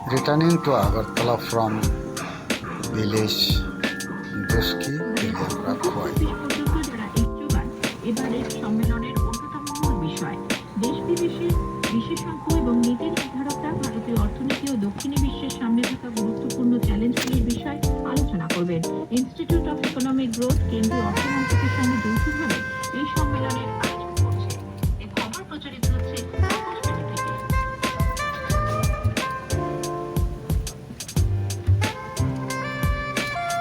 Returning to Agartala from village Doski, Teleambra, Khoi. এবারের সম্মেলনের অন্যতম মূল বিষয় দেশ বিদেশের বিশেষজ্ঞ এবং নীতি নির্ধারকরা ভারতীয় অর্থনীতি ও দক্ষিণী বিশ্বের সামনে থাকা গুরুত্বপূর্ণ চ্যালেঞ্জগুলির বিষয়ে আলোচনা করবেন। ইনস্টিটিউট অফ ইকোনমিক গ্রোথ কেন্দ্রীয় অর্থমন্ত্রকের সঙ্গে যৌথভাবে এই সম্মেলনের আয়োজন করছে। এই খবর প্রচারিত হচ্ছে আকাশবাণী থেকে।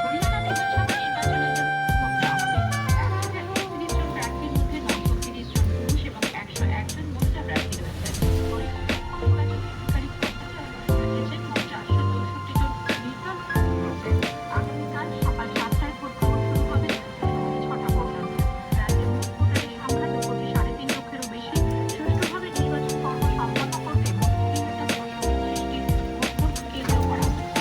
হরিয়ানা বিধানসভা নির্বাচনের জন্য ভোট দেওয়া হবে। ১,০৩০ জন প্রার্থীর মধ্যে ৯৩০ জন পুরুষ এবং ১০১ জন মহিলা প্রার্থী রয়েছেন। পরীক্ষায় নির্বাচনী আধিকারিক জানিয়েছেন মোট ৪৬৪ জন নির্বাচন রয়েছে। আগামীকাল সকাল ৭টায় ভোট গ্রহণ শুরু হবে ৬টা পর্যন্ত। রাজ্যে মোট ভোটারের সংখ্যা ২,৩.৫ লক্ষেরও বেশি। সুষ্ঠুভাবে নির্বাচন পর্ব সম্পন্ন করতে মোট ৩,৬৩০টি ভোট কেন্দ্র করা হয়েছে।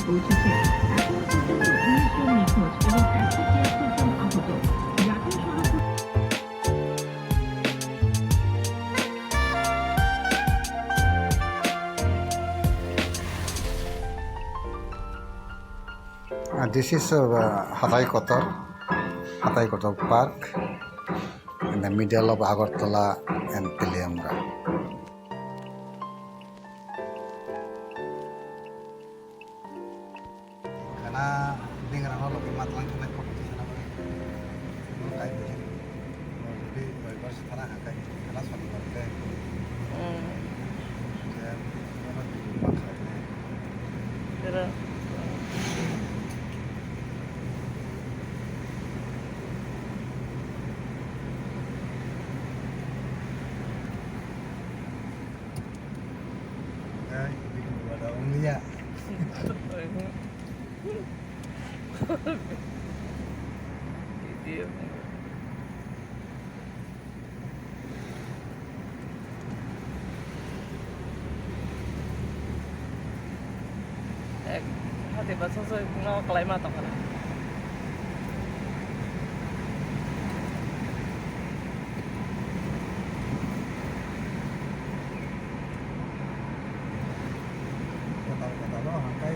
পৌঁছেছে। এখনো পর্যন্ত 19 জন নিখোঁজ এবং 173 জন আহত। জাতীয় সড়ক This is Hatai Kotor Park in the middle of Agartala and Teleambra. Karena dengan orang lebih matang kena foto di sana boleh. Mau kayak begini. Jadi bebas karena agak karena suatu partai. Dan orang di rumah kayaknya. Terus. Ini kedua daun dia. Video. Hati bahasa saya nggak kelima atau mana? Kata-kata lo, angkai